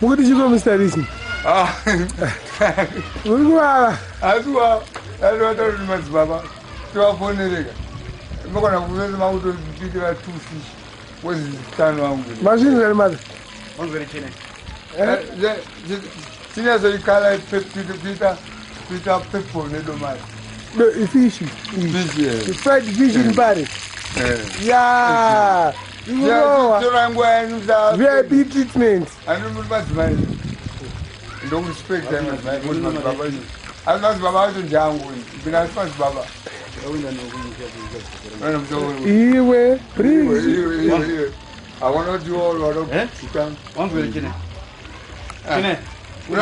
What did you go, Mr. Risi? Ah, Azua, that's what I remember, Baba. You are for Neriga. I'm going to visit my two fish. What is it? Machine very much. I'm very chin. Tinashe color Peter pepper, Nido man. No, fish. Fish, the fried fish in Paris. Yeah. You know, VIP treatment. I don't know what's mine. Don't respect them as my Baba. I'm not Baba to Jango. Been as much Baba. Iwe, please. I want to do all of it. One very chin. Do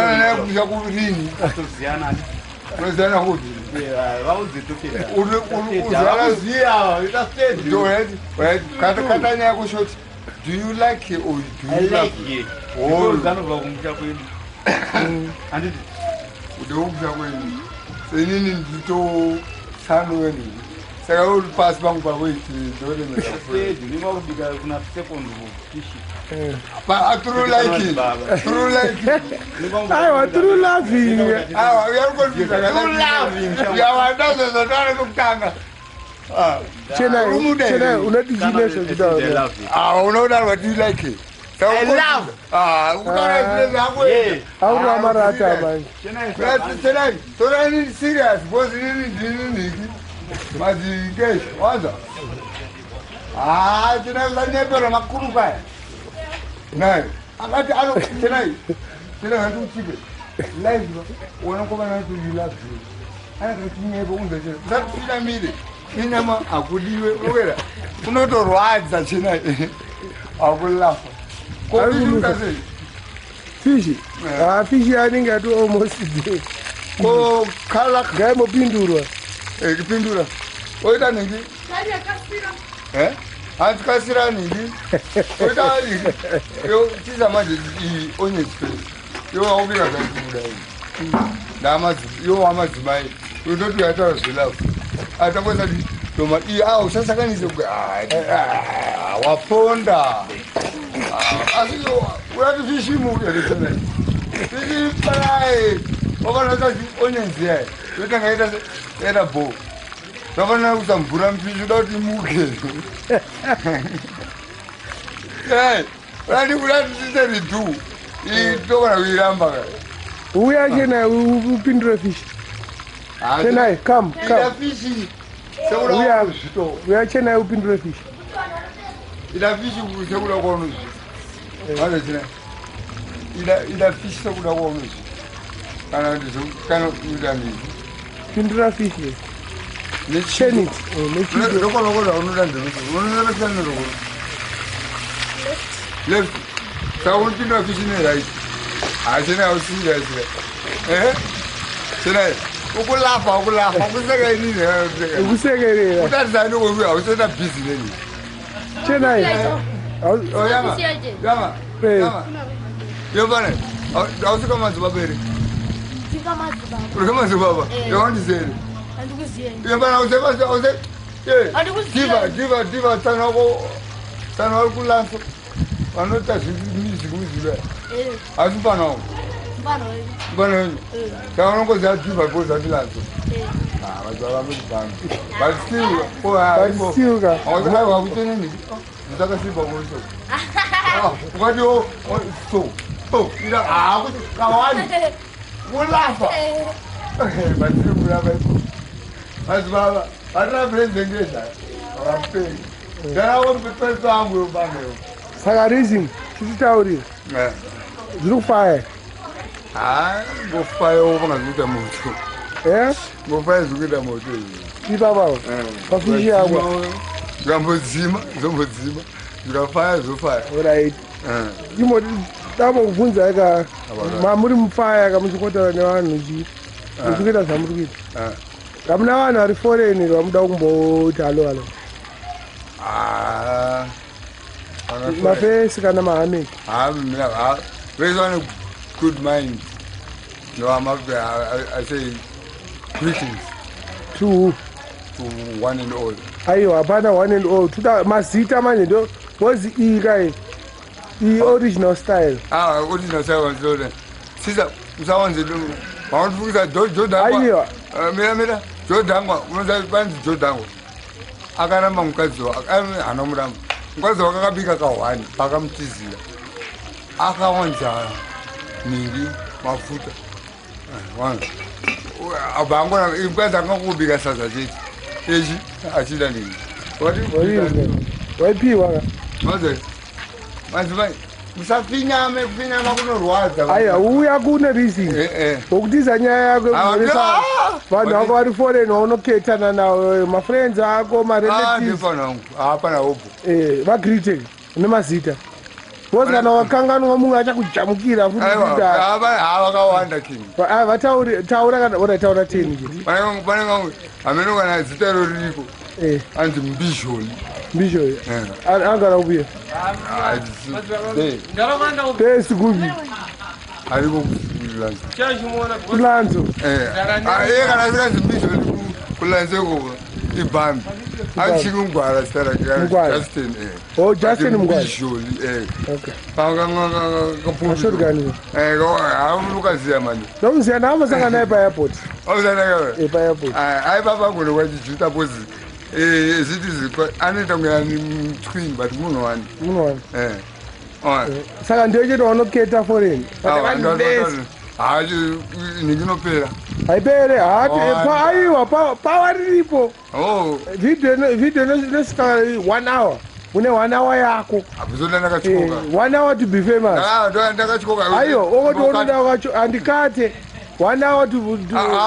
you like it or do you like it? Oh, none of them and it don't go so I will pass by way to but I true like it. True like it. I want to laughing. We are going to be laughing. We are done. Chennai, I know that what you like it. So I love. Tonight, so I need serious. Was it what's up? Tonight, I never am a cool guy. No, I don't tonight. Tonight, I don't keep it. Life, when I'm coming to you last week, I don't never understand. That's what I mean. Inama akudiwe wera unoto rwadza chena I will laugh. Fish. Fish anenge ati almost day. Ko kala gai mopindurwa. Kipindura. Oita ningi? Antikasira ningi? Oita ningi? Yo tiza maji onye space. Yo aubira kudai. Damazi yo amazimai. You don't get us to love. I don't want to do my ear. Sasa kanisa waponda. Asio wewe fishi movie alisema. Fishi pai. Baba na onions here. You can get era bo. Baba na usambura mfishi doti muke. Hey, rani ulati do. Itoka wiramba. Uya jena upindura fish. Chennai, come. We are Chennai upindura fish. Ila fish ukula kono. Wale tena. Ila fish ukula kono. Kana ndizo kana udani. Pindura fish. Let's Chenit. Let's go unudani. Unudani kana roko. Left. Sound pindura fish ne right. Ajena usi right. Chennai. Ukulafa kusekelile ukusekelela utazana ukuthi awusena busy leni Chennai yama yobana awusuka mazibabere kama zibaba yondizele yobana awuse diva tanako kulafa anota zimizile azubana Bana, don't go that deep. I go that land. But still, what do you so? Oh, you know, I was one laugh. But you have as well. I don't bring the English. I'm paying. Then I want to prepare some will ban you. Sagarizing, this is how it is. Look fire. Go fire over and look at motor. Yeah? Go fire to get a motor. Keep about. Gambo Zima, you got fire, so fire. Right. You want double wounds like a Mamurim fire, I'm to go to the to get us some of it. I'm now on a foreign, I'm down boat. My face, can I'm raise on a good mind. No, I'm up there. I say greetings to one and all. Ayo, abana one and all. Tuta masita mani do. What's the guy? The original style. Original style. Sister, someone's doing. I want to get Joe. Mira, Joe Dango, when I went to Joe Dango. I got a monkazo, I know them. Was a big wine, Pagam Tizi. I can't Nini, my foot. One. Abangona, if guys are not big as Ajita. Ajita. What do you mean? Why people? What's it? Musafina mekufina makunorwadza. Aya uya kune reason. Okudiza nyaya yako murisa. Vanhu vako vari foreign unoketana nawo ma friends ako ma relatives. Ndifana hapana hopo. Vagrite nemazita. Because kana wakanganwa munhu achakujamukira futi kuita. Havakawanda king. Vataura kana urataura 10 kuti. Pane ameno kana zita roriko. Anzi mbishoni. Mbishoni. Angara ubuye. Tesi kubi. Ariko kulanzo. Kulanzo. Kana zikazi mbishoni kulanzo ibambi. Achikungwara stara Justin. Oh, Justin mngwara. Mbishoni. Okay. Kapushuru gani? Lukaziya mani. Nomziya nama sanga naye pa airport. Awuzana kawe. Pa airport. Hayi baba ngolo kwajijuta pozi. Zithi anita nguyani twin but munhu wani. Saka ndochiti vanoketa foreign. Hayi ndinopera. Haipere hati aiwa power riripo. Video nesika 1 hour. Une 1 hour yako. Abuzona ndakachoka. 1 hour to be famous. Ndakachoka. Ayo okotoona wacho andikate 1 hour to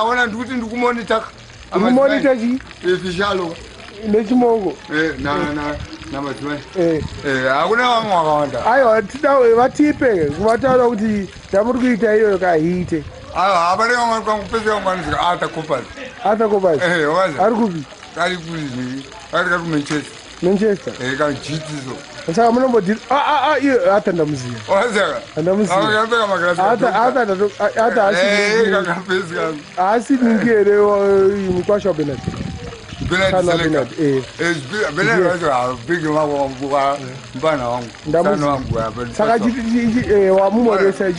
wana ndikuti ndikumonitor. Kumonitor chi? Official. Nechimongo. Na madzimai. Hakuna vamwe vakawanda. Aiwa vatipe kuvataura kuti ndamuri kuita iyoyo kahite. Hapane vamwe kwangupesa vangwanizika atakopazi. Atakopazi. Ari kupi? Ari kupi? Ari kuManchester. Manchester. Kajitizo. Saka munomboti iyo hata ndamuziya. Wazaka. Ndamuziya. Akapeka magrasi. Hata asi ningere mukwasha Bernard. Bernard wacho big wangu mbana wangu. Sana wangu hapa. Saka wamumoresa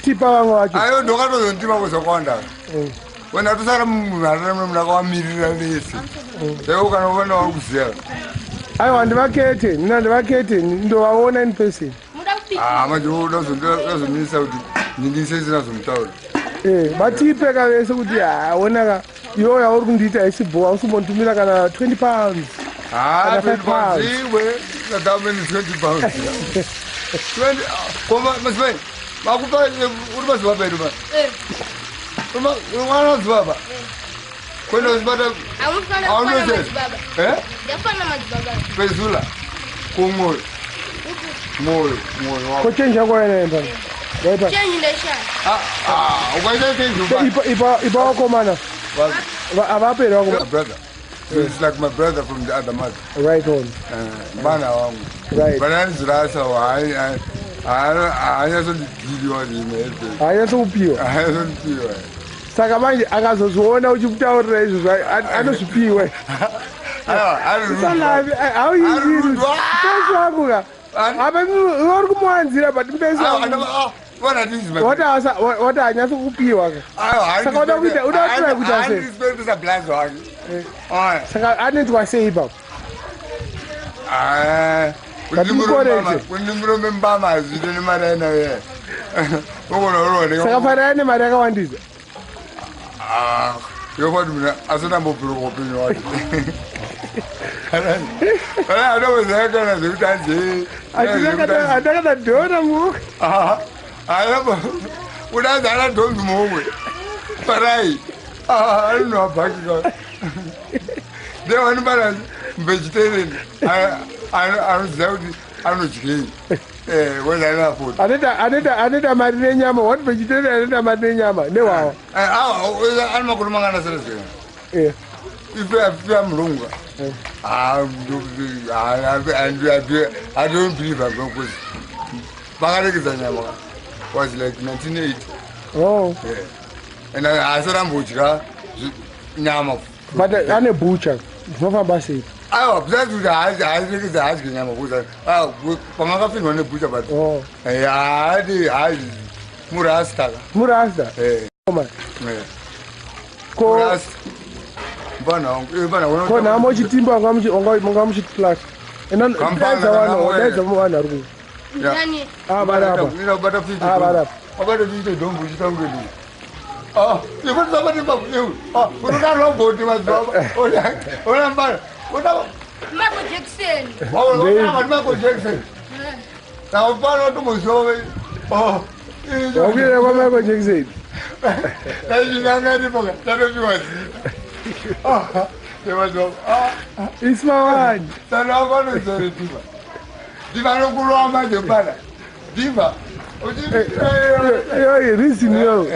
tipa wangu wacho. Ayo ndokatozontima kuzokonda. Wena tusara muna kwamirira lesi. Leo kana wakuziya. Aiwa ndivakete ndovaona in person. Manje ndozomisa kuti ndingisezina zomutaura. Vatipe kavese kuti onaka iwo yauri kundiita isibhowa usimbonditumira kana 20 pounds. 20 pounds. Iwe ndadameni 20 pounds. 20 koma masai. Makupa uri mazibaba edu ma. Mwana mazibaba. Kwenda mazibaba. Amufana mazibaba. Ndafana mazibaba. Pezula. Kumoyo. Moyo. Kochenja kwene ndani. Change ndasha. Ukaita change. Ipa wakomana. Avapera wakomana. Brother. It's like my brother from the other mother. Right on. Bana wangu. Right. Bana nzirasa wa anyazondidiliwa rimebe. Anyazoupiwa. Saka manje akazozviona uchimutaurira izvo anozvipiwe. Mpesi wangu ka apa uri kumuwanzira but mpesi wangu wati hanyatso kupiwa ka saka uda kutrai kuita sei saka anetwa sei ipapo kundimurombe mbama zvito nemari ainayo saka fanana nemari yakawandisa yokwati mina asonambopiro upenyu wake anomozayakana zvekuti anze andakada dhona muka udanzi ana dhonzi muumwe parai anonovabhakika ndevanibana vegetarian anoziva kuti anodyei aneta mari nenyama what vegetarian aneta mari nenyama newawa ani makuru mangana serezera ifea mulunga I don't believe I'm going to Parkerson was like 1980. Oh. Yeah. And I said I'm butcher. Nyama. But I'm a butcher. It's not a basi. Aiwa, besides kuti hazi kenyama kuza. Pangakafirwa nebhucha but. Hayi murasta. Murasta. Koma. Ko Bana. Ko namo chitimba ngamuchitplus. Enon kampeza wana ari. Nani? Baraba. Ina bata 50. Baraba. Abata 50 dombu chitangweni. Ibu sama ni babu. Uruka roboti mazaba. Ola mbara. Michael Jackson. Michael Jackson. Na mbara tu muzowe. Wabile kwa Michael Jackson. Ngani boga. Tano biwazi. It's my one. Sana abana zore diva. Diva no kulwa maje bana. Diva. Yo, reason yo.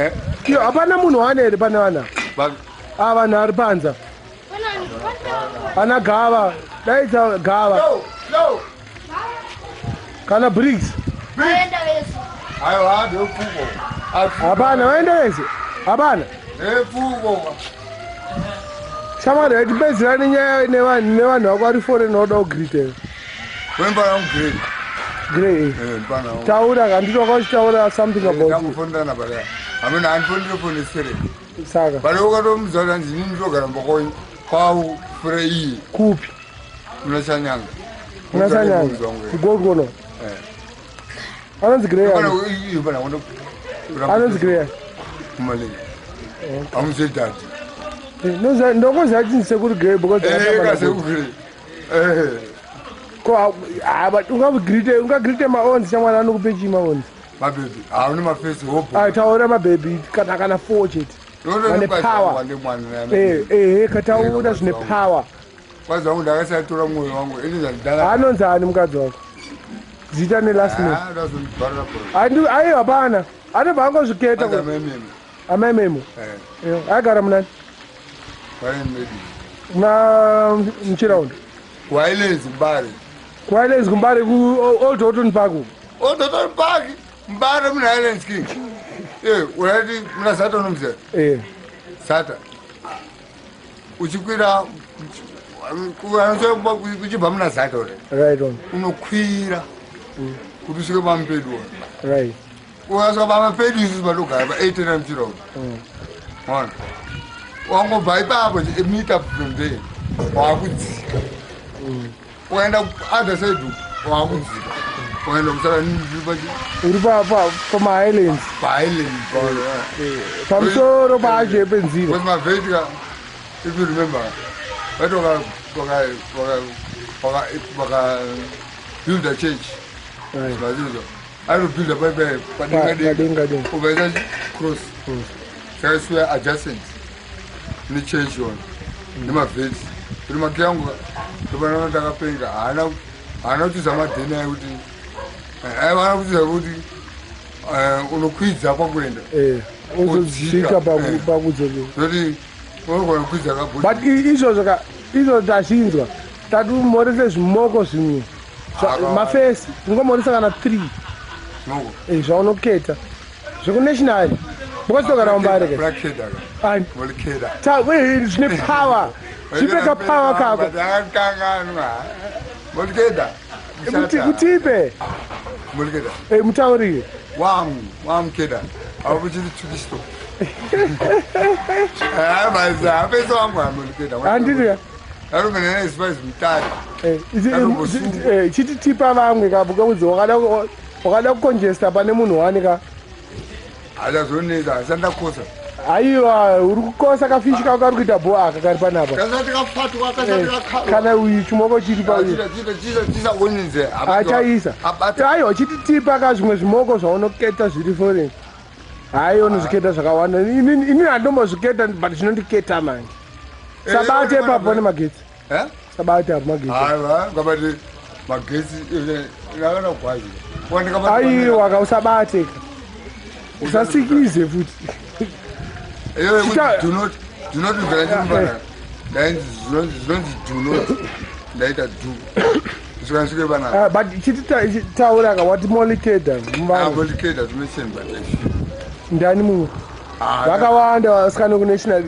Yo, apana munhu wane pana wana ari panza. Ana gava. Daita gava. No. Kana bricks. Waenda wese. Ayo hadi ufuko. Apana waenda wese. Apana. Ufuko. Shamari etibezira nevanhu vakwari foreign oda kugreet. Wembara great. Grey. Bana. Taura kandito kwachitaura something about. Kamufundana bala. Amina anfundire for sere. Saka. Bali ukatomuzala ndini ndogara mbokoni kwau frei. Kupi. Unachanyanga. Kugogono. Anonzi Grey. Bana wono. Anonzi Grey. Mali. Amuzedad. No, ndoko zachinise kuri Grey because Grey. Ko but ungagreet maonzi chamwana anokupechi maonzi. Mababy, awuni mafesi hope. Taura mababy kana fortune. Vane power. Kataura zvine power. Kwazi wangu ndakasatora mwoyo wangu. Anonzi ani mukadzi wako. Zita nelast name. Aiwa hapana. Anobva angozviketa. Amememo. Agara munani. Na Mchiraundi. Wailenzi Mbare. Wailenzi Mbare ku Old Houghton Park. Old Houghton Park. Mbare muna Highlands King. Urati muna Sata unomze. Sata. Uchikwira kuchibva muna Sata ure. Right on. Unokwira. Kuti usvike pampedu. Right. Ukasvika pampedu isusu patogara pa8 Mchiraundi. Mona. Wangobva ipapo meet up from there. Wakudzika. Ukaenda other side wakudzika. Ukaenda kusara uri pama-islands. Pamusoro pacho penzira. Because my Vedica, if you remember, waka build a church. I will build a baby, but over cross. So I swear adjacent. Ni change one. Ni mavheti. Kuri makiyangu topana ndakapenga hana kuti zamadhena ekuti aivana kuti zakuti unokwidza pakuenda uzosvika pakudzokera zoti unogona kukwidza but izvo tazvinzwa tatumorese zvimoko zvimwe mafesi ungomoresa kana 3 zvaunoketa zvekunational bokositogara umbare zvine power zvipeka power kako kutipe mutaurire wamukeda akuchiti tukisto apesa wangu amukeda andiriya arumenene spice mutari chititipa vamwe kabukaudzi wakada kukonjesta pane munhu wanika achazonetsa asandakosa aiwa uri kukosa kafishi kako kari kuita bho aka kari panapa kana uyu chimoko chiri paachaisa aiwa chititipa ka zvimwe zvimoko zvaunoketa zviri foreign hai unozviketa zvakawanda ini handombozviketa but zvinondiketa manje sabate papo nemagetsi sabate apo magetsi magetsi nakanagwazi aiwa kausabateka usasikize futi do not ndaita do zvikasvike panapa but chititaura kawati molikeda molikeda zvinochenba ndani mumwe vakawanda vasikane kunational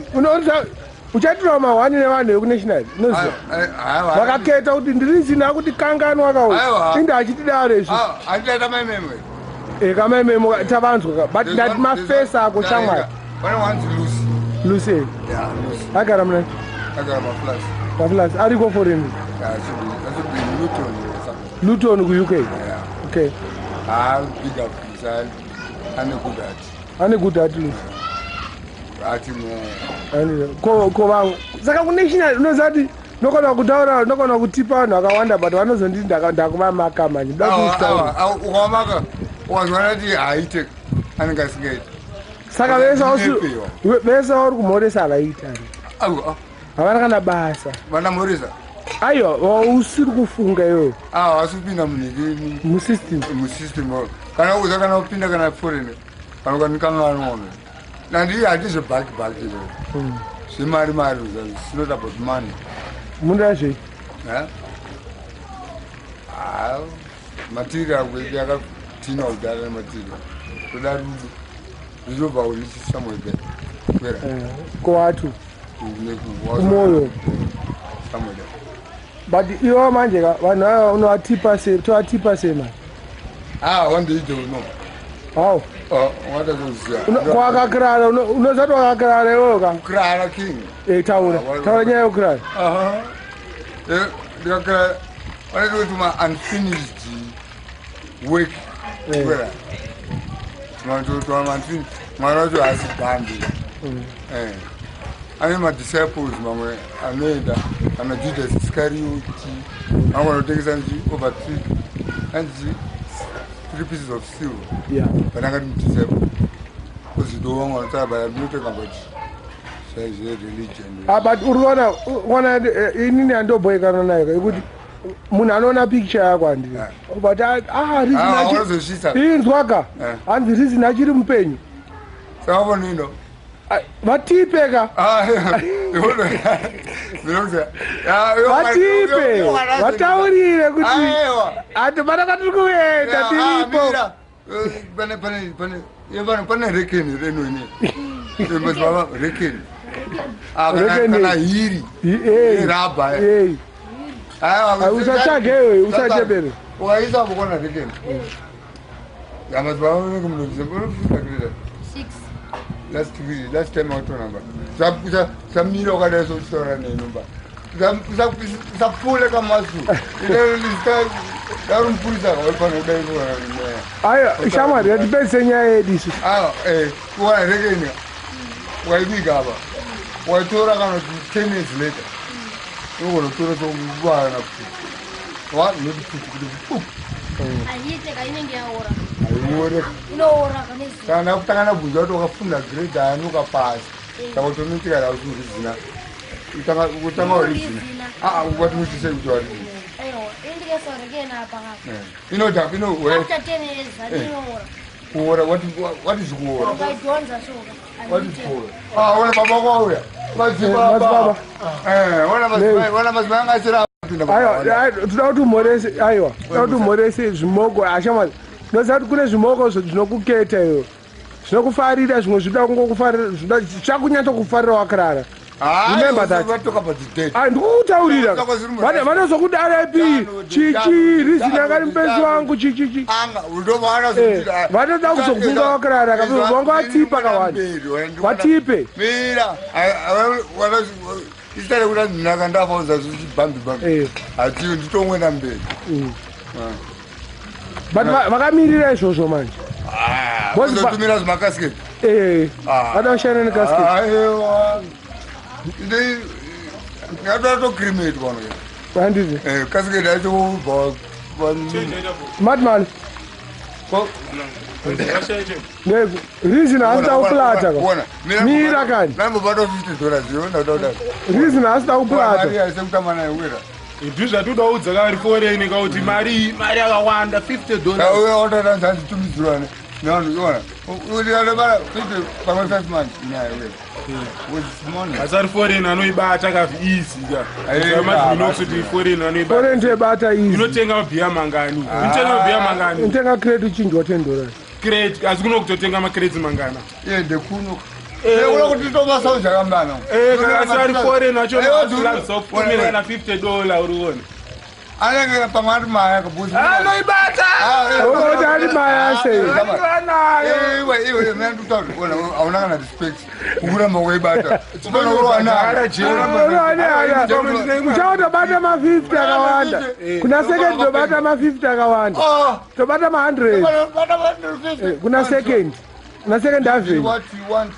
Uchatura mawani nevanhu vekunational noziva vakaketa kuti ndiri zina kuti kanganwa kauya inde achitidaro izvi achitaita maimemo kamaimemo tavanzwa but ndati mafesi ako shamwari lucy agara muna maflas ariko foreign luton ku-uk okay ane good at lucy vangu saka kunational unozati nokona kutaura nokona kutipa vanhu vakawanda but vanozonditi ndakuvamaka manje ukavamaka ukazwana kuti haaite anenge asingaiti saka vese vari kumhoresa havaita havana kana basa vana mhoresa aiwa usiri kufunga iyoyo hasi kupinda musystem kana uza kana kupinda kana foreign kana kanikanganono nandii hatizvebhakibhaki zvemari it's not about money mundazvei material kwedu yakatina kudara nematerial toda rudo zvichobva kurichisamwebe kwera kowatu kumwoyo samwebe but iwo manje vanhu ava unovatipa sei tovatipa sei mani wandeite uno hau kwakakirara unozati wakakirara iwoka kukirara king taura nyaya yokukirara ndikakira vanoti kuti ma-unfinished work kwera mwana wacho haasi bambi ane madisciples mamwe anoenda kana judas iscarioti vamwe vanotengesa nji over 3 pieces of silver but angati mudisciple kuzido vamwe vanotara banotenga but religion but uriona inini handobhoekana nayo ekuti munhu anoona picture yako handii but inzwaka hanzi reason achiri mupenyu savonino vatipeka vatipe vataurire kuti ati vanakatiri kuenda tiripo pane rekeni renoni rekeni kana hiri raba usatsvagewe usachebere ukaisa mukona rekeni amazivaamunozembonofuakrira last time autonamba samira ukadai soutaura nenumba usapule kamasu darumupurisa kavanodai aya shamwari yatipedzise nyaya yedu isu kuwana rekeni waibika apa waitora kana kuti 10 years later unogonotora tokuvana kana kutangana bvunza kuti wakafunda grade ani ukapasi saka utonotika lausimurizina kutanga warizina watimuchise kuti warizina kuora what is kuora ona baba kwauya madzibaba ona madzibaba angasira toda kuti umhorese aiwa toda kuti umhorese zvimoko ashamwari noziva kuti kune zvimoko zvinokuketa iyo zvinokufarira zvimwe zvida kungokufarira zvichakunyatsa kufarira wakirara remember that ndikukutaurira vanozokudara ipi chichi rizini akati mupenzi wangu chichichi vanoda kuzokunga wakirara vanga vatipa kawanda vatipe isitare kuda ndinaka ndafaudza zvichibhambibhambi hatiyo nditomwena mberi but vakamirira izvozvo manje ozotumira zvimakasketi vada kushanda nekasketi ngatatokremate pano handiti kasketi acho madman reason asida kuplata mira kani nambobata $50 reason asida kuplata sekutamana wera ndizvatodaudza kari foreign kauti mari yakawanda $50 otatanzanditumidzirwane naona ulialebara pamwe 5 months naye asari foreign anoibata kavi easy kamazvinokuti foreign anoibata foreign toibata easy inotenga mabhiya mangani inotenga mabhiya mangani intenga crate uchinjwa $10 crate asi kuno kutotenga macrates mangana ndekuno Ula kuti toma sauja kambana. Kana sari foreign nacho na na $50 uruone. Anenge pamari maya kabuzi. Anoibata. Unodali maya sei. Iwe mimi ndutauri auna kana respect. Ukuramba weibata. Tinoona urwana ara jera. Uchauta bata ma 50 akawanda. Kuna second dobata ma 50 akawanda. Tobata ma 100. Kuna second. Kuna second average. What you want?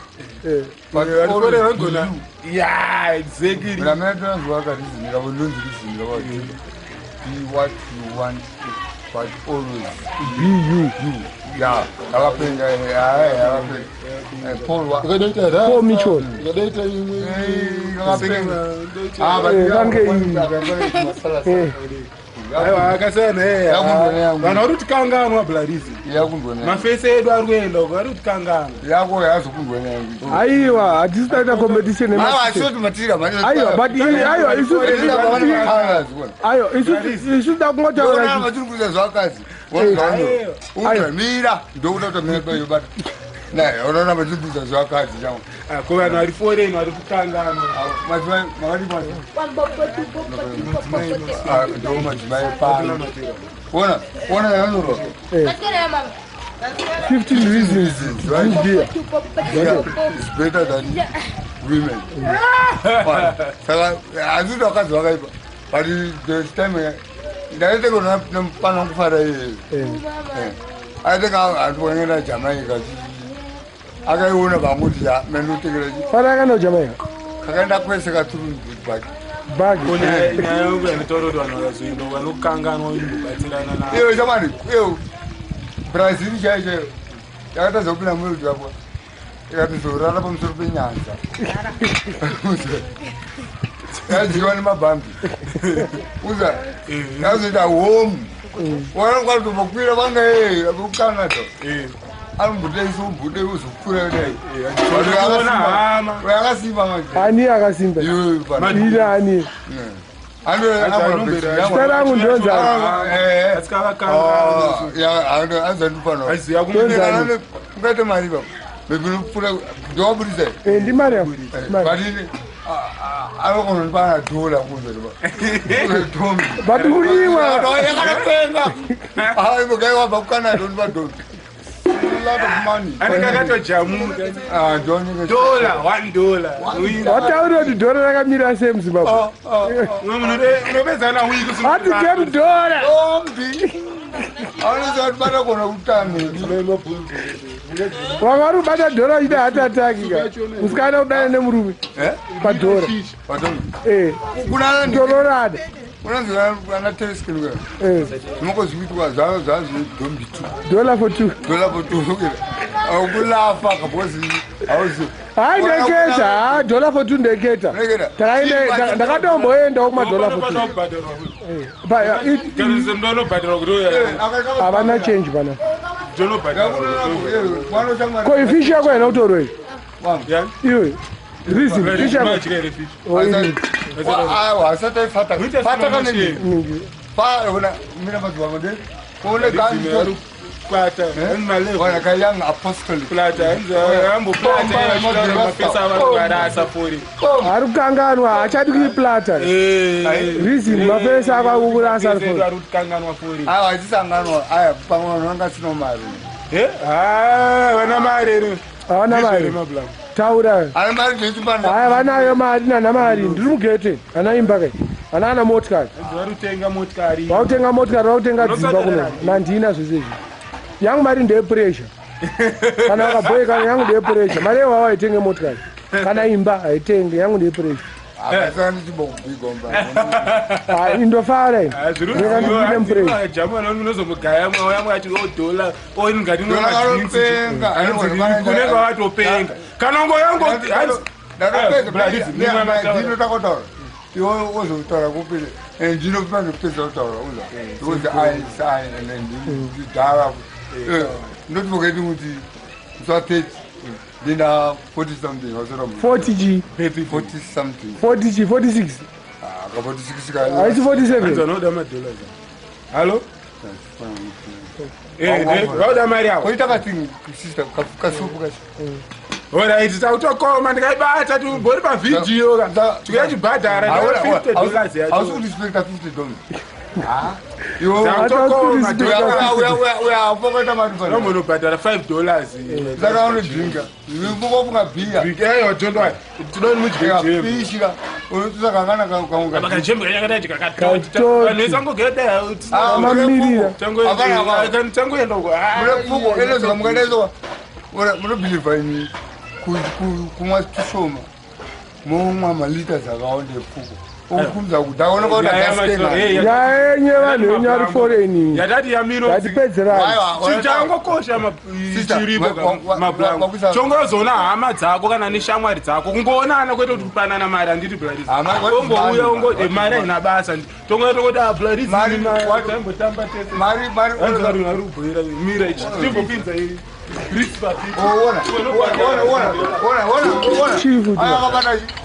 But already gonna. Yeah, exactly. Mina mena ndwaka rizini kabulunzi rizini kabulu. Be what you want, but always be you. Yeah, alapenga Paul wa. Paul Mitchell. Vanarutikanganwa blarizi mafese edu arikuenda varutikanganwa yako yazokundwena aiwa hatisitaita competition aiwa but isu da kungotaura vatiri zvakazi mira ndokuda kutomea bata naye unoona vatiri zvakazi changu ko vanhu vari foreign vari kukanganwa ndo madzimai pano ona yanoro 15 reasons right? It's better than women. Saka azito akazi wakaipa but the time ndaite kuna pano kufara I think atuonyesha Jamaica akaiona pamuti ya menutikira fara kana Jamaica kakaenda kwese katuru bagi nayo vanotoro vanozvindo vanokanganwa batsirana na iyo jamani iyo Brazil chaiche yakatazopinda muri yapo yakatizorara pamusoro penyanza yadziwa nemabhambi uza yazoita home wanakwatombokwira vanga kucanada anomboteisa ubhude uzokura kudai yakasimba manje ani akasimba ila ani Starangu ndonza ngate mari baba bekunopfura ndowabudisa ndi mari yako badini anokonopana dola kunzeriba batukuliwa yakanapenga mugaiwabva kucanada ndipadola wataura kuti dhora rakamira sei muzimbabwe hatigame dhora aonezabatagona utano wanga vari kubata dhora uchida hatataki musikana kudana nemurume padhora tororada unonzi vana teleskin unokozvikuitwa zvazvedombitu $2 for 2 kulafa kabozi hauzi hai ndeketa $1 for 2 ndeketa ndakatomboendawo kuma$1 for 2 havana change pana ko ifishi yako yena utoroi iwe reason fish yako ari kukanganwa hachadi kuiplata reason mapesa akakukurasa vana mari havana mari taura haya vanayo mari nana mari ndiri mugete ana imba kai ana ana motikari vautenga motikari vautenga dzimba kuno mandina zvese izvi yangu mari ndeyepressure kana vakabhoyeka yangu ndeyepressure mari yewawo haitenge motikari kana imba haitenge yangu ndeyepressure indofara ndikandipinde mupuresikunengavatopenga kana ngoyangoinotakotaura iwe wozotaura kupile ndinopanda kupedza kutaura uzadhara ndoti vokaiti kuti msa30 Dina 40 something or so. 40G. 40 something. 40G, 46. 46. It's 47. Hello? Roda Maria. What are you sister? Kasupu. Alright, tautokoma ndikaibata tumbori pavidhiyo ka. Tukachibhadhara $50 yacho. How's good respect $50? Ah. We are forgotten about it. No munobhadhara $5. Saka unodrinka. Unofunga beer. Eyo tondwa. Tinoni mujigejemu. Fish ka. Unotusa kangana kaunga. Bakajemu yakadaji kakatoti. Nesangogeda. Mamirira. Tango yenda uko. Mrefuko elezo mukalezo. Mure believe in kumwa tushoma. Mumwa malita zakawonde fuko. Ukumza kudaona kwa ndaskenga. Ya enye vanhu nyari foreign. Yadati yamiro. Yatipedzera. Tichangokosha machiripo mablanco. Chongozona hama dzako kana neshamwari dzako. Kungoonana kwete kuti kupanana mari handiti bloody. Ongouya ungo mari ina basa. Tongoita kuti bloody zini watambotamba tese. Mari ari kubhoira mira ichi. Timbopinza iri.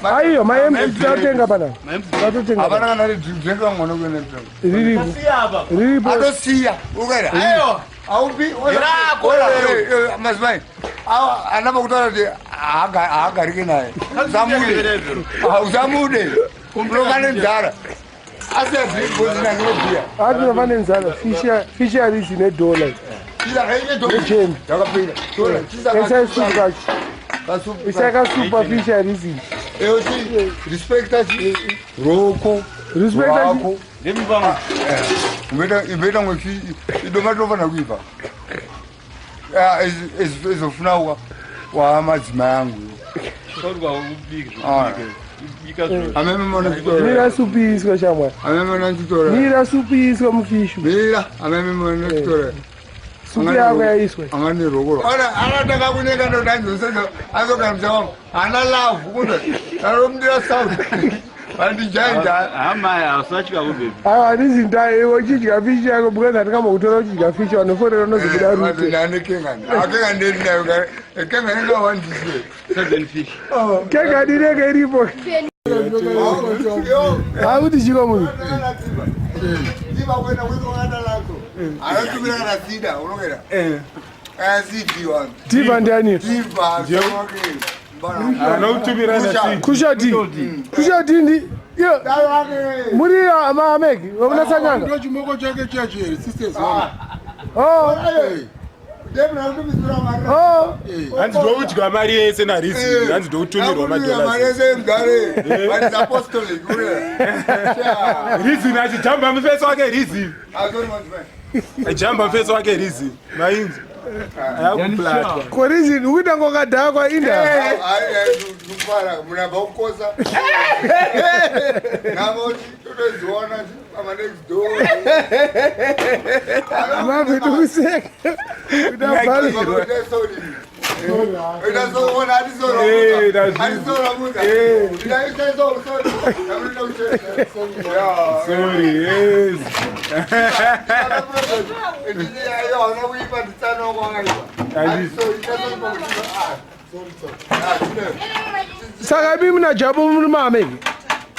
Aiyo, maembe tatotenga pana. Tatotenga. Abana kana drinka ngono kwene mtoro. Riripo. Atosiya. Ukera. Ayo. Aupi. Masmai. Anaba kutara de agarike naye. Zamude. Kumlokane nzara. Ase drink na ngobia. Adu vanenzala fisher is in $1. Isaka super fisher is. Respect Roko. Respect. Ibeta ngwefi idomatova na kuiva. Ezofuna wa madzima yangu. Mira supiswa shamwa. Mira supiswa mufishu. Mira amememona kitore. Supi yako yaiswe. Angani rogoro. Anataka kunyenga ndo danzo sasa. Azokamza wangu. Ana love kunde. Aromdira south. Bandijanja. Ama usachika ube. Nizindaye wochidya fish yako because atikama kutora uchidya fish wanoforera nozobuda rute. Nani kengani. Akenga ndeni nayo kare. Kenga nga wandise. Seven fish. Kenga direke iripo. Kuti chiko munhu. Tiba kwenda kwenda lazo. Anatumira kana sida unokera. Asidi wangu. Tiba ndiani? Tiba zoke. Anotumira na sida. Kushati ndi. Yo. Muri ameki, wabona sanyanga. Ndo chimoko chake chache sisters. Oh. Hanzi ndokudya mari yese narizi. Hanzi ndokutumirwa $1. Mari yese mgare. Vanhu apostolic. Rizi nachi jamba mufeso wake rizi. Azori manzi. Jamba mufeso wake rizi. Mainzi. Ayakuplatwa. Kwa rizi ukuita ngokadhaa kwa inda. Nufara munabva kukosa. Namoti totoziona ama next door. Mavitu kuseka. Udabali. Itazoona atizoona muda. Itazoona. Sorry, yes. Saka mimi na jabu muri mame.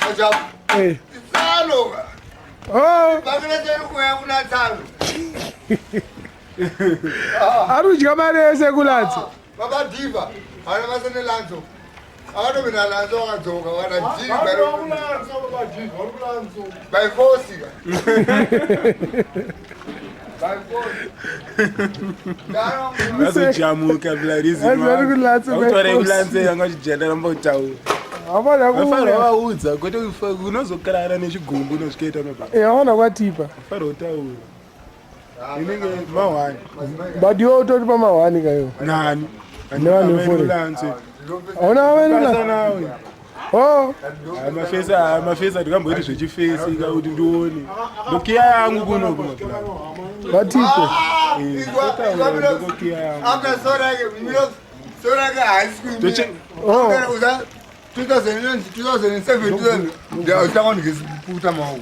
Ajabu. Tsano. Oh. Bakulete kuya kuna tsano. Arudya mari yese kulatsi. Baba diva. Ana masene lanzo. Akado mina lanzo akadzoka wana diva. By force. Azojamuka blarizi. Autora ilanze yanga chijenda rambotaura. Avana ku. Afara waudza kuti unozokarara nechigumbu unosvikaita mabasa. Yaona kwatipa. Afara utaura. Inenge mawani. Badio utori pa mawani kayo. Nani? Nani fori. Ona wena nawe. Oh. Amafesa ndikamboiti zvechifesi kuti ndione. Ndokiya yangu kuno kuma. Batipo. Ndokiya yangu. Akasorake miro sorake haisi kuimira. Oh. 2007 ndio utakondikiputa maoko.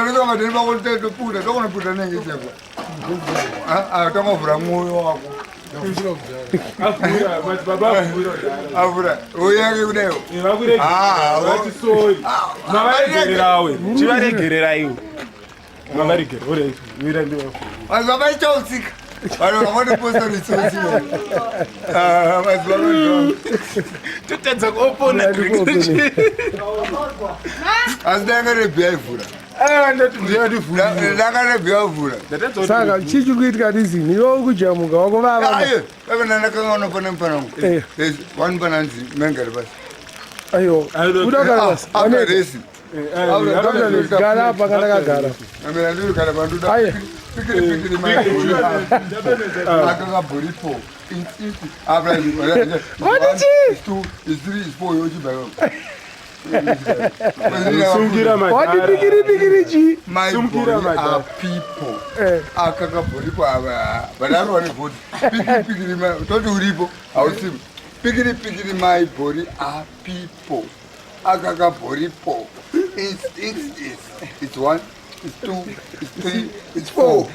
Ndio madeni bako teto puta, tokona puta nenge chekwa. Utangovura mwoyo wako. Avura. Uyake kuneyo. Vakurege. Vati sorry. Mavaregererawe. Chivaregerera iwo. Mavaregera. Ore, mira ndiwo. Vabaita utsika. Vanhu vamati posta resource. Mazuva ano. Totadza kuopona drink. Asi danga rebhiya ivhura. Danga rebhiya ivhura. Saka chichi kuitika rizini iwo kujamuka wako vava. Aye, ndakanga unofana mupanangu. One bananzi mengari basi. Ayo. Kuda kara basi. After race. Gara apa kana kagara. Amira ndiri kana banduda. Aye. Pikiri mai. Akanga boripo. After What is it? It's 2, it's 3, it's 4 yochi bayo. What pikiri chi? My body are people. Akanga boripo aba. Banana wani vote. Pikiri mai. Totu uripo. Ausi. Pikiri my body are people. Akanga boripo. It's 1, it's 2, it's 3, it's 4.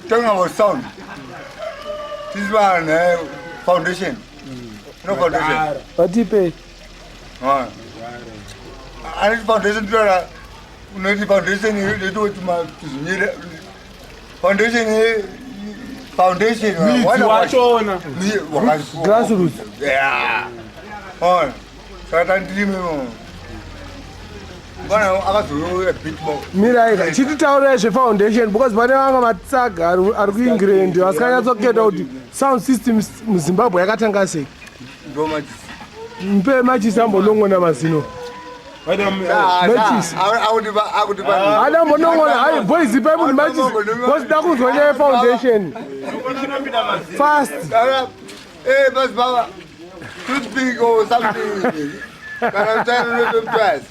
Talking about sound. This one foundation. No foundation. What do you pay? And this foundation, the foundation, they do it to my foundation. Grassroots. Yeah. So I can't dream of Mira, chititaura zvefoundation because pane vamwe matsaga ari kuingrendi vasikanyatsokuita kuti sound system muzimbabwe yakatanga sei. Mpe machisi ambonong'ona mazino. Adambonong'ona hai boys paimu machisi because dakunzwa nyaya yefoundation. Fast. Hey, bas baba. Toothpick or something. Can I tell you twice?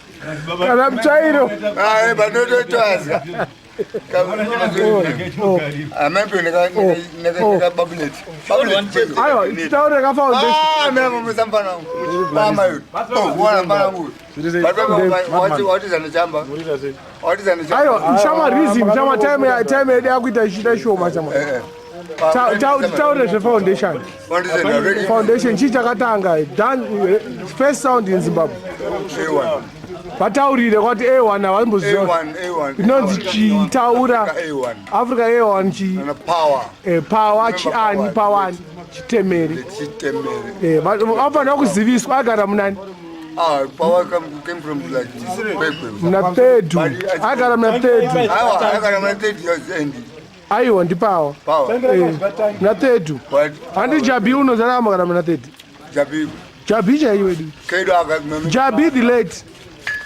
Kana mchairo. Ah, but no twice. Amempe neka bublet. Ayo, titaure ka foundation. Ah, memo msambana. Mama yu. Oh, wana mbana ngu. What is anachamba? What is anachamba? Ayo, shama reason, shama time yedi akuita shida show machama. Taure zvefoundation. Foundation chichakatanga done first sound in Zimbabwe. A1. Vataurire kwati A1 avamboziva. Inonzi chitaura Africa A1 chi power chiani power chitemere. Vanofanira kuziviswa agara munani. Power came from like muna Pedu. Agara muna Pedu. Agara muna 30 years end. Aiwa ndi power. Muna Pedu. Handi Jabi unozarama kana muna 30. Jabi chaiwe di. Jabi the late.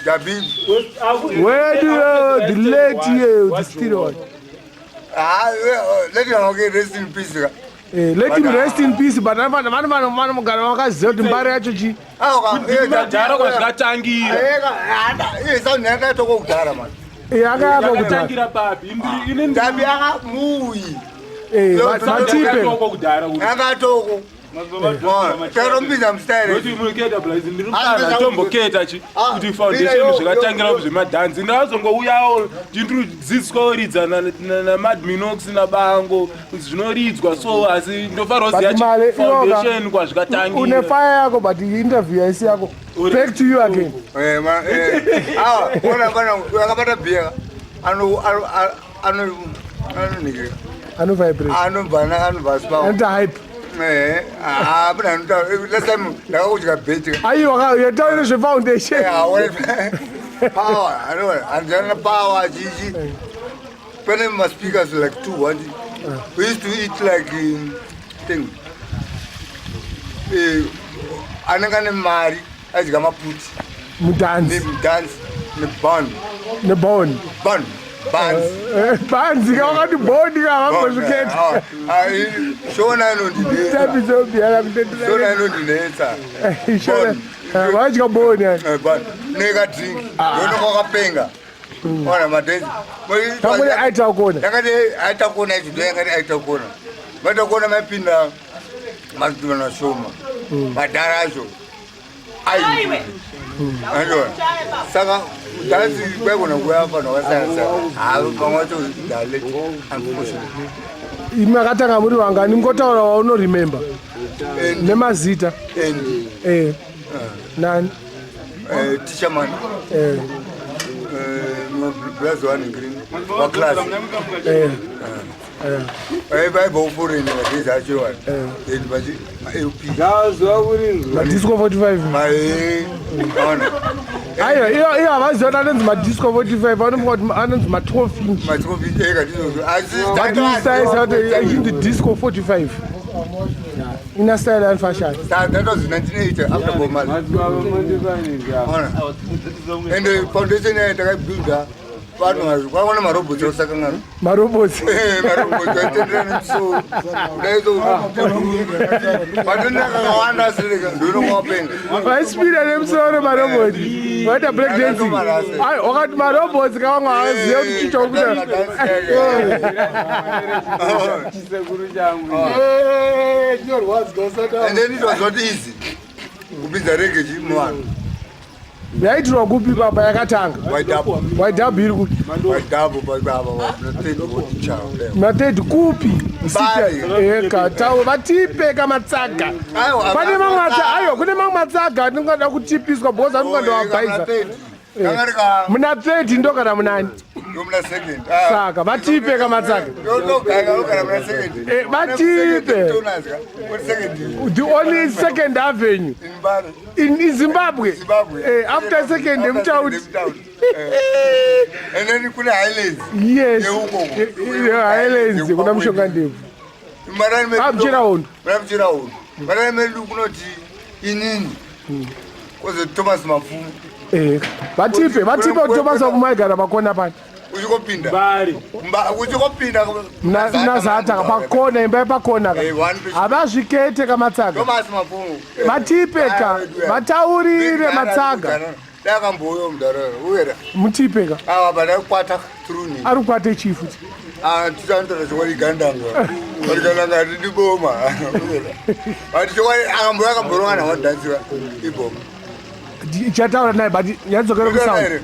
Where do you the late the steroid? Let him rest in peace. Let him rest in peace, but I'm gonna wakaziva kuti mbari yacho chi. Madhara kwazvikatangira. Sound yakatoko kudhara man. Yakako kutangira papi. Jabi akamuyi. Yakatoko kudhara. Yakatoko. Tarombidza mustare. Kuti munoketa blaze ndiri tomboketa chi kuti foundation zvikatangira kuzvemadhanzi ndazongouyawo ndindodzidziswa ridzana na madminox na bango zvinoridzwa so asi ndofarwa ziya foundation kwazvikatangira. Une fire yako but interview yaisi yako. Back to you again. Ona bana yakabata bia. Ano vibrate. Ano vaspa. Enter hype. Last time, you're telling us the foundation. Power, I know, and then power, Gigi. When my speakers like 2, 1. We used to eat like thing. I'm not gonna marry. I just got put. Dance, the bun. The bone. Bun. Bands, you got the body. Show I know the Show why you got bone? But nigga drink. Don't know penga. What am I doing? Somebody I talk on. I talk on I talk on. But I'm going to my pinna. Must do a show. My darajo. aiwe andona saka dansi kwekona kuyapa nowasansa hayi pamwacho dale imakatanga muri wangani mkotaura waunoremember nemazita nani teacher man blaze one green wa class vaibvaufureni vagezi acho wani vachi madisco 45 iyo havaziona anonzi madisco 45 anonzi ma12 inch indi disco 45 ina style and fashion that was 1980 after Bomal and the foundation takaibuilda vanhu vaona maroboti osakangana maroboti so vatonakakawanda asereka ndonomapenga vaspida nemusoro maroboti vaita break dancing wakati maroboti kavanga havaziva kuti chichokuda and then it was not easy kupinza regeji muvanhu yaitirwa kupi baba yakatanga waidhabu iri kupi matedi kupi katau vatipe kamatsaga pane mamwe kune mamwe matsaga atingada kutipiswa because atingadovabhaisa muna 30 ndo kana munani saka vatipe kamatsaga vatipe the only second avenue in Zimbabwe after second mtauti and then kuna highlands yes highlands kuna mshonga ndevu mchira hondo marani medu kunoti inini koze Thomas Mafumu vatipe Thomas wakumaigara makona pani uchikopinda nazata pakona imba pakona havazvikete kamatsaga vatipeka vataurire matsaga dakamboyo mudharara uyera mutipeka badakwata truni ari kukwate chifu tisantora chokwadi gandanga varikandanga tidiboma ati chokwadi akamborongana wadhanziwa iboma chataura naye but yadzokera kusound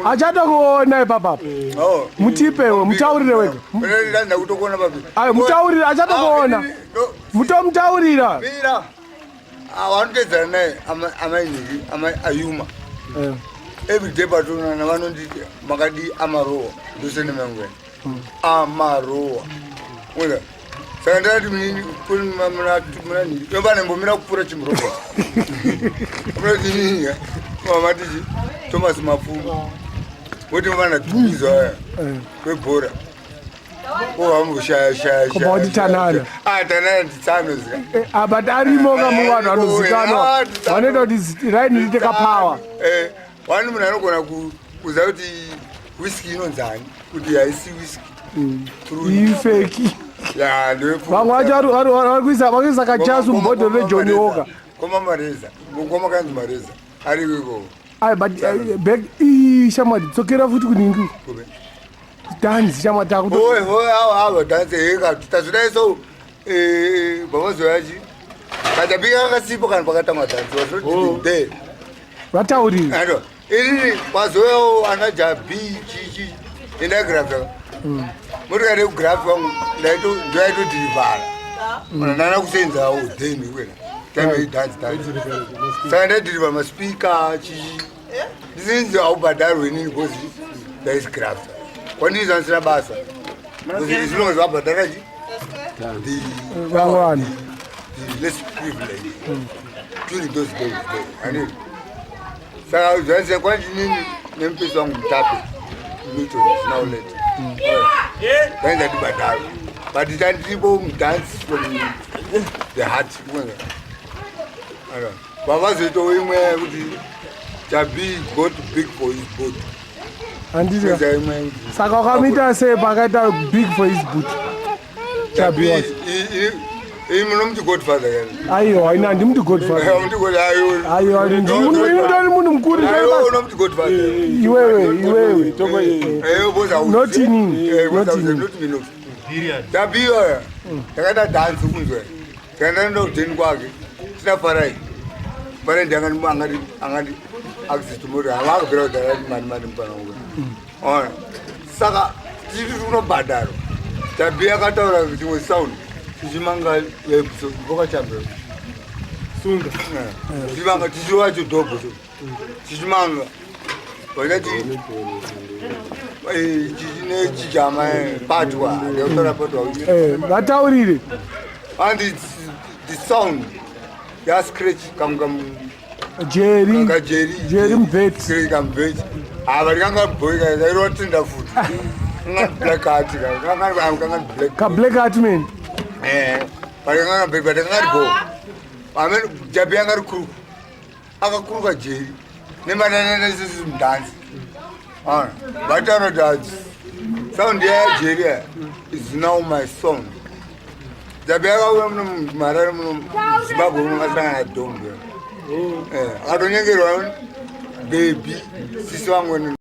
achatokuona ipapapa mutipewe mutaurire wega mutaurire achatokuona mutomutaurira vanotedzana naye amainiki ayuma everyday patonana vanonditi makadi amarowa ndosene mangwena amarowa saka ndati munini munani yobanembomira kupfuura chimuroboti munotinini mamatichi Thomas Mafumu voti vana dhumizo aya kwebhora ovamboshayashaya tanana nditsanoziva but arimo kamwe vanhu vanozikanwa vanoita kuti raini riteka power wani munhu anogona kuziva kuti whisky inonzani kuti haisi whisky ifeki vamwe vacho vakuisa kachasu mubhodhoro rejohn walker ngoma kanzi mareza ariko back shamwadi dzokera futi kuningi dhanzi shamwadi dhanzi tazodaiso bamazoyachi kachapika kakasipo kana pakatangwa dhanzi vataurira inini mazoyawo anajabi chichi endagrafaka motikade kugrafi wangu ndoyaitodirivhara nana kusenzawo dheni kwena saka ndadhirivha maspika chichi ndisinzi aubhadharwe inini because there is graft kwandizanisira basa zvinonge zvabhadharachi vangwani less privilege during those days there saka zvanisira kwandinini nemupesi wangu mutape Nito zinauleta Gweja dibadaro but it can't dance from the heart vavazoitawo imwe kuti chabi got big for his boot saka wakamita sei pakaita big for his boot chabi munomuti godfather aiwa ina handimuti godfather ndori munhu mukuru unomuti godfather iwewe not inini chabiyo takaita dhansi kunzwa takaenda ndokudheni kwake sina farai bara jangan angadi access to Murehwa wa bro da mani mpango ona saka titu no badaro tabia kataura kuti we sound tichimanga episode boka chambe sunga tichimanga tichiwacho dobo tichimanga wakati tichine chichama patwa yotora patwa vataurire and the sound ya scratch kam Jerry mbeti scratch kam mbeti avari kanga boyika zairotinda futi black hat ka black hat man vari kanga mbeti but kanga go amen jabi kanga kuru akakuruka Jerry nemanana Zimdancehall but I know that sound ya Jerry is now my song. Jabega wem mara Zimbabwe ngasanga dombe. Adonyengero baby sisi wangu